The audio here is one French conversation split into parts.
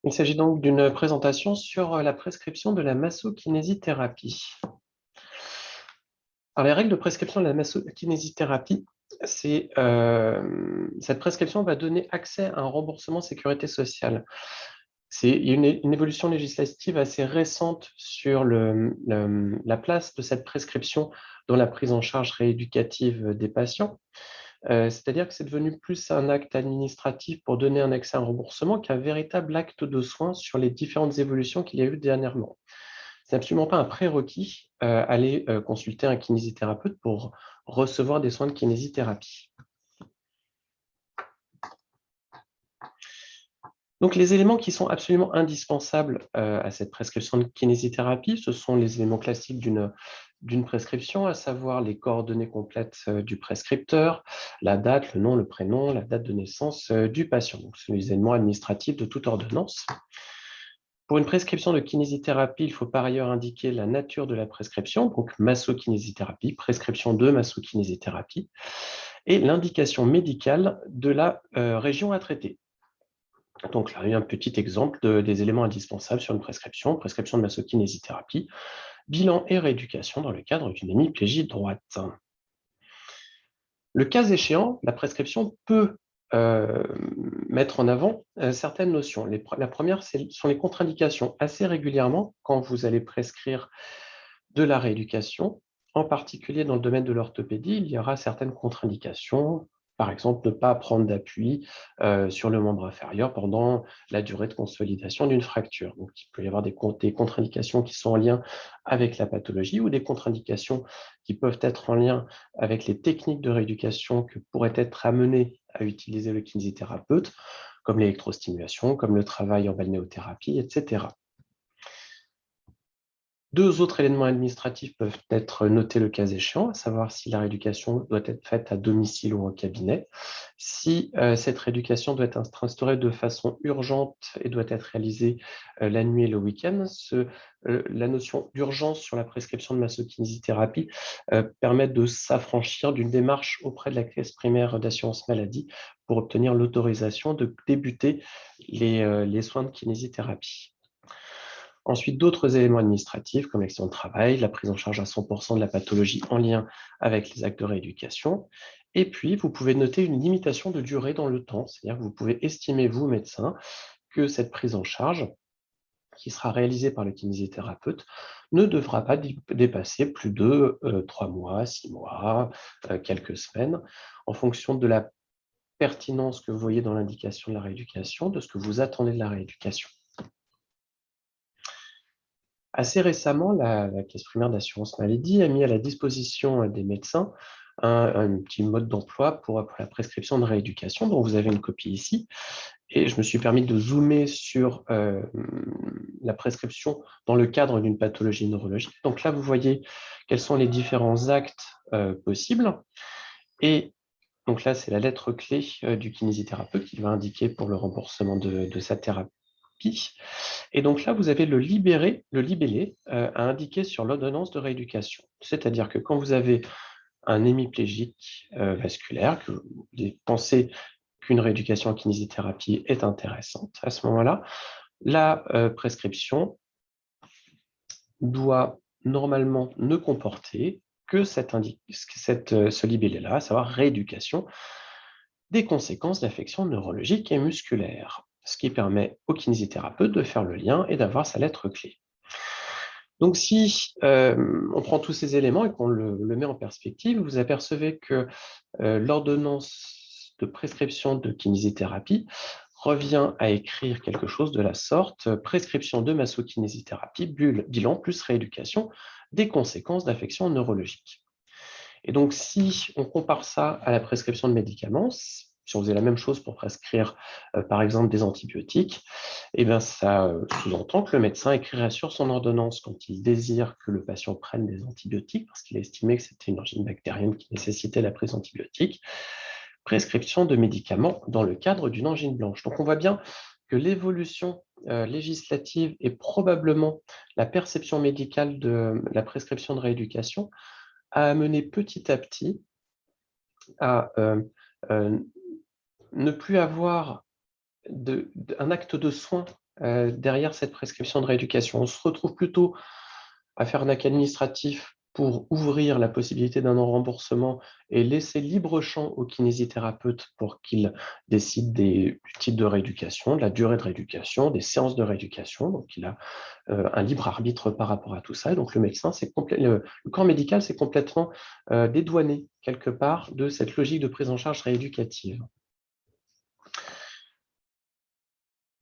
Il s'agit donc d'une présentation sur la prescription de la massokinésithérapie. Alors, les règles de prescription de la massokinésithérapie, cette prescription va donner accès à un remboursement sécurité sociale. C'est une évolution législative assez récente sur la place de cette prescription dans la prise en charge rééducative des patients. C'est-à-dire que c'est devenu plus un acte administratif pour donner un accès à un remboursement qu'un véritable acte de soin sur les différentes évolutions qu'il y a eu dernièrement. C'est absolument pas un prérequis aller consulter un kinésithérapeute pour recevoir des soins de kinésithérapie. Donc, les éléments qui sont absolument indispensables à cette prescription de kinésithérapie, ce sont les éléments classiques d'une prescription, à savoir les coordonnées complètes du prescripteur, la date, le nom, le prénom, la date de naissance du patient. Donc, ce sont les éléments administratifs de toute ordonnance. Pour une prescription de kinésithérapie, il faut par ailleurs indiquer la nature de la prescription, donc massokinésithérapie, prescription de massokinésithérapie, et l'indication médicale de la région à traiter. Donc là, il y a un petit exemple des éléments indispensables sur une prescription de massokinésithérapie, bilan et rééducation dans le cadre d'une hémiplégie droite. Le cas échéant, la prescription peut mettre en avant certaines notions. La première, sont les contre-indications. Assez régulièrement, quand vous allez prescrire de la rééducation, en particulier dans le domaine de l'orthopédie, il y aura certaines contre-indications. Par exemple, ne pas prendre d'appui sur le membre inférieur pendant la durée de consolidation d'une fracture. Donc, il peut y avoir des contre-indications qui sont en lien avec la pathologie ou des contre-indications qui peuvent être en lien avec les techniques de rééducation que pourrait être amené à utiliser le kinésithérapeute, comme l'électrostimulation, comme le travail en balnéothérapie, etc. Deux autres éléments administratifs peuvent être notés le cas échéant, à savoir si la rééducation doit être faite à domicile ou en cabinet, si cette rééducation doit être instaurée de façon urgente et doit être réalisée la nuit et le week-end. La notion d'urgence sur la prescription de massokinésithérapie permet de s'affranchir d'une démarche auprès de la caisse primaire d'assurance maladie pour obtenir l'autorisation de débuter les soins de kinésithérapie. Ensuite, d'autres éléments administratifs comme l'accident de travail, la prise en charge à 100% de la pathologie en lien avec les actes de rééducation. Et puis, vous pouvez noter une limitation de durée dans le temps, c'est-à-dire que vous pouvez estimer, vous, médecin, que cette prise en charge, qui sera réalisée par le kinésithérapeute, ne devra pas dépasser plus de 3 mois, 6 mois, quelques semaines, en fonction de la pertinence que vous voyez dans l'indication de la rééducation, de ce que vous attendez de la rééducation. Assez récemment, la caisse primaire d'assurance maladie a mis à la disposition des médecins un petit mode d'emploi pour la prescription de rééducation, dont vous avez une copie ici. Et je me suis permis de zoomer sur la prescription dans le cadre d'une pathologie neurologique. Donc là, vous voyez quels sont les différents actes possibles. Et donc là, c'est la lettre clé du kinésithérapeute qui va indiquer pour le remboursement de sa thérapie. Et donc là, vous avez le libellé à indiquer sur l'ordonnance de rééducation. C'est-à-dire que quand vous avez un hémiplégique vasculaire, que vous pensez qu'une rééducation en kinésithérapie est intéressante, à ce moment-là, la prescription doit normalement ne comporter que ce libellé-là, à savoir rééducation des conséquences d'affections neurologiques et musculaires, ce qui permet au kinésithérapeute de faire le lien et d'avoir sa lettre clé. Donc, si on prend tous ces éléments et qu'on le met en perspective, vous apercevez que l'ordonnance de prescription de kinésithérapie revient à écrire quelque chose de la sorte: prescription de massokinésithérapie, bilan plus rééducation des conséquences d'affections neurologiques. Et donc, si on compare ça à la prescription de médicaments, si on faisait la même chose pour prescrire, par exemple, des antibiotiques, eh bien, ça sous-entend que le médecin écrirait sur son ordonnance, quand il désire que le patient prenne des antibiotiques, parce qu'il a estimé que c'était une angine bactérienne qui nécessitait la prise d'antibiotiques, prescription de médicaments dans le cadre d'une angine blanche. Donc, on voit bien que l'évolution législative et probablement la perception médicale de la prescription de rééducation a amené petit à petit à ne plus avoir un acte de soin derrière cette prescription de rééducation. On se retrouve plutôt à faire un acte administratif pour ouvrir la possibilité d'un non-remboursement et laisser libre champ au kinésithérapeute pour qu'il décide du type de rééducation, de la durée de rééducation, des séances de rééducation. Donc, il a un libre arbitre par rapport à tout ça. Et donc, le médecin, le corps médical, c'est complètement dédouané quelque part de cette logique de prise en charge rééducative.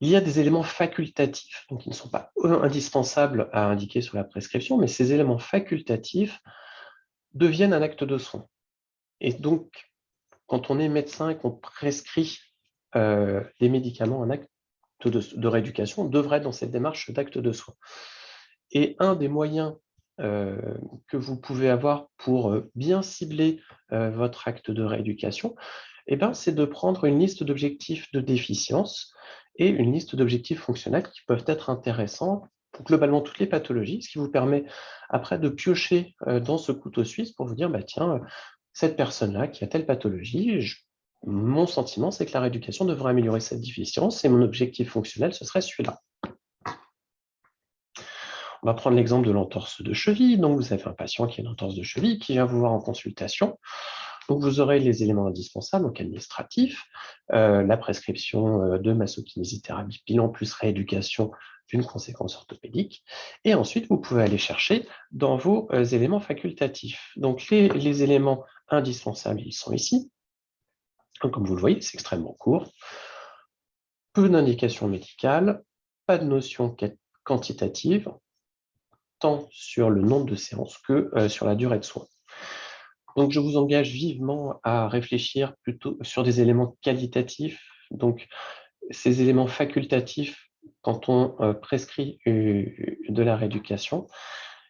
Il y a des éléments facultatifs, donc qui ne sont pas indispensables à indiquer sur la prescription, mais ces éléments facultatifs deviennent un acte de soin. Et donc, quand on est médecin et qu'on prescrit des médicaments, un acte de rééducation devrait être dans cette démarche d'acte de soin. Et un des moyens que vous pouvez avoir pour bien cibler votre acte de rééducation, c'est de prendre une liste d'objectifs de déficience et une liste d'objectifs fonctionnels qui peuvent être intéressants pour globalement toutes les pathologies, ce qui vous permet après de piocher dans ce couteau suisse pour vous dire, tiens, cette personne-là qui a telle pathologie, mon sentiment, c'est que la rééducation devrait améliorer cette déficience et mon objectif fonctionnel, ce serait celui-là. On va prendre l'exemple de l'entorse de cheville. Donc, vous avez un patient qui a une entorse de cheville qui vient vous voir en consultation. Donc, vous aurez les éléments indispensables, donc administratifs, la prescription de massokinésithérapie bilan plus rééducation d'une conséquence orthopédique. Et ensuite, vous pouvez aller chercher dans vos éléments facultatifs. Donc, les éléments indispensables, ils sont ici. Donc, comme vous le voyez, c'est extrêmement court. Peu d'indications médicales, pas de notion quantitative, tant sur le nombre de séances que sur la durée de soins. Donc, je vous engage vivement à réfléchir plutôt sur des éléments qualitatifs. Donc, ces éléments facultatifs, quand on prescrit de la rééducation,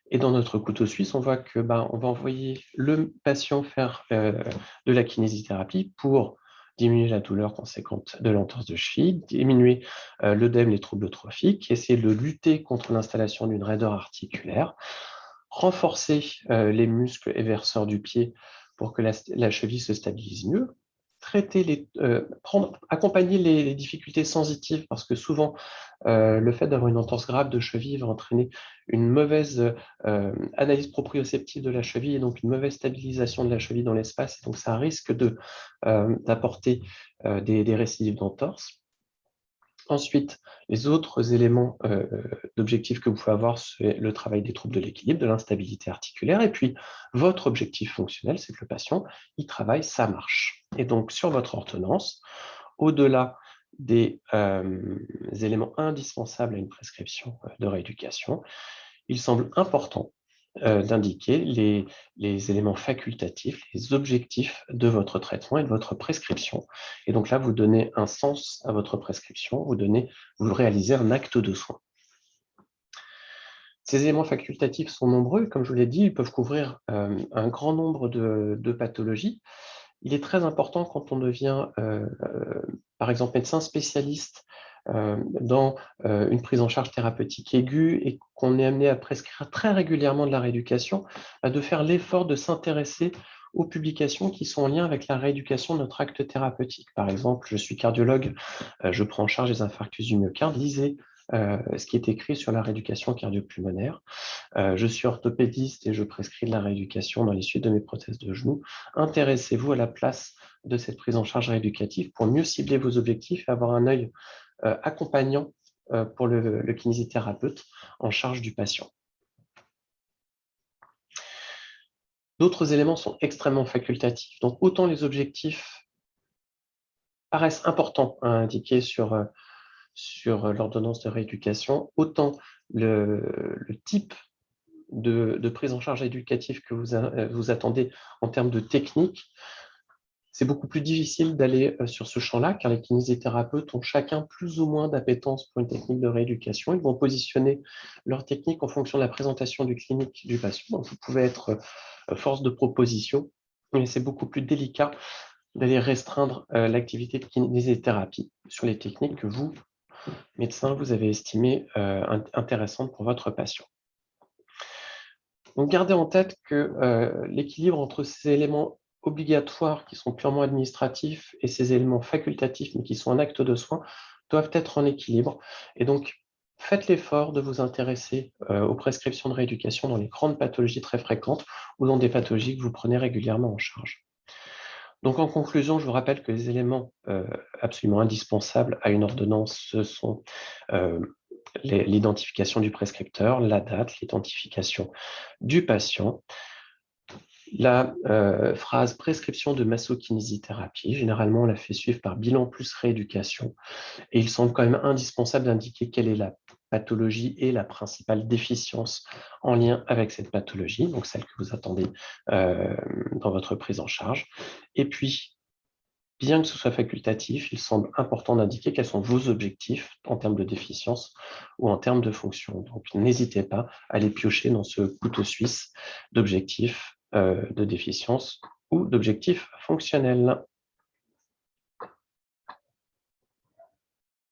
et dans notre couteau suisse, on voit que on va envoyer le patient faire de la kinésithérapie pour diminuer la douleur conséquente de l'entorse de cheville, diminuer l'œdème, les troubles trophiques, essayer de lutter contre l'installation d'une raideur articulaire, renforcer les muscles éverseurs du pied pour que la cheville se stabilise mieux, accompagner les difficultés sensitives, parce que souvent, le fait d'avoir une entorse grave de cheville va entraîner une mauvaise analyse proprioceptive de la cheville et donc une mauvaise stabilisation de la cheville dans l'espace. Et donc, ça risque d'apporter des récidives d'entorse. Ensuite, les autres éléments d'objectifs que vous pouvez avoir, c'est le travail des troubles de l'équilibre, de l'instabilité articulaire. Et puis, votre objectif fonctionnel, c'est que le patient, il travaille sa marche. Et donc, sur votre ordonnance, au-delà des éléments indispensables à une prescription de rééducation, il semble important d'indiquer les éléments facultatifs, les objectifs de votre traitement et de votre prescription. Et donc là, vous donnez un sens à votre prescription, vous réalisez un acte de soin. Ces éléments facultatifs sont nombreux, comme je vous l'ai dit, ils peuvent couvrir un grand nombre de pathologies. Il est très important quand on devient, par exemple, médecin spécialiste dans une prise en charge thérapeutique aiguë et qu'on est amené à prescrire très régulièrement de la rééducation, de faire l'effort de s'intéresser aux publications qui sont en lien avec la rééducation de notre acte thérapeutique. Par exemple, je suis cardiologue, je prends en charge les infarctus du myocarde, lisez ce qui est écrit sur la rééducation cardio-pulmonaire. Je suis orthopédiste et je prescris de la rééducation dans les suites de mes prothèses de genoux. Intéressez-vous à la place de cette prise en charge rééducative pour mieux cibler vos objectifs et avoir un œil accompagnant pour le kinésithérapeute en charge du patient. D'autres éléments sont extrêmement facultatifs. Donc, autant les objectifs paraissent importants à indiquer sur l'ordonnance de rééducation, autant le type de prise en charge éducative que vous attendez en termes de technique, c'est beaucoup plus difficile d'aller sur ce champ-là, car les kinésithérapeutes ont chacun plus ou moins d'appétence pour une technique de rééducation. Ils vont positionner leur technique en fonction de la présentation du clinique du patient. Donc, vous pouvez être force de proposition, mais c'est beaucoup plus délicat d'aller restreindre l'activité de kinésithérapie sur les techniques que vous, médecin, vous avez estimées intéressantes pour votre patient. Donc, gardez en tête que l'équilibre entre ces éléments obligatoires qui sont purement administratifs et ces éléments facultatifs mais qui sont un acte de soin doivent être en équilibre. Et donc, faites l'effort de vous intéresser aux prescriptions de rééducation dans les grandes pathologies très fréquentes ou dans des pathologies que vous prenez régulièrement en charge. Donc, en conclusion, je vous rappelle que les éléments absolument indispensables à une ordonnance, ce sont euh, l'identification du prescripteur, la date, l'identification du patient, la phrase prescription de massokinésithérapie. Généralement, on la fait suivre par bilan plus rééducation. Et il semble quand même indispensable d'indiquer quelle est la pathologie et la principale déficience en lien avec cette pathologie, donc celle que vous attendez dans votre prise en charge. Et puis, bien que ce soit facultatif, il semble important d'indiquer quels sont vos objectifs en termes de déficience ou en termes de fonction. Donc, n'hésitez pas à les piocher dans ce couteau suisse d'objectifs de déficience ou d'objectifs fonctionnels.